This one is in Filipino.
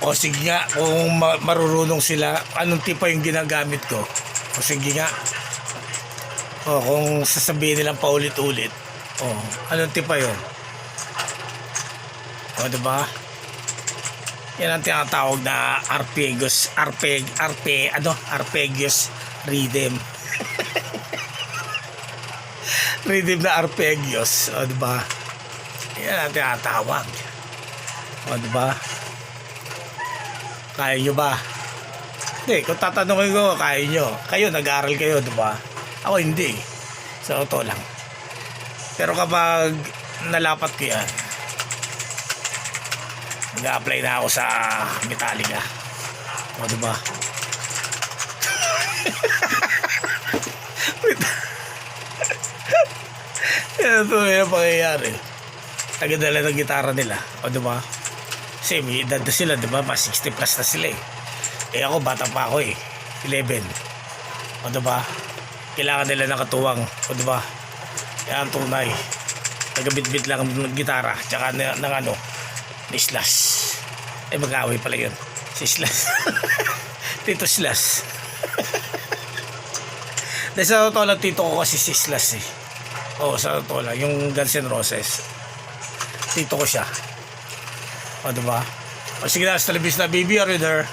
O sige nga, kung marurunong sila, anong tipo yung ginagamit ko? O sige nga. O kung sasabihin nilang paulit-ulit, o anong tipo yun? O diba? Yan ang tinatawag na arpeggios rhythm. Rhythm na arpeggios. O diba? Yan ang tinatawag. O diba? Kaya nyo ba? Hindi, kung tatanungin ko, kaya nyo. Kayo, nag-aaral kayo, diba? Ako hindi. Sa totoo lang. Pero kapag nalapat ko yan, nag-a-apply na ako sa Metallica. O diba? Yan ito yung pangyayari. Tagadala ng gitara nila. O diba? Kasi may edad na sila, diba? Mas 60 plus na sila eh. Eh ako, bata pa ako eh. 11. O diba? Kailangan nila ng katuwang. O diba? Yan ang tunay. Nagabit-bit lang ng gitara. Tsaka ng ano, ni Slash. Eh mag-away pala yun. Si Slash. Tito Slash. Dahil sa totoo lang, tito ko kasi si Slash eh. Oo, sa totoo lang. Yung Guns N' Roses. Tito ko siya. O diba? O sige na, sa talabis na baby, are you there?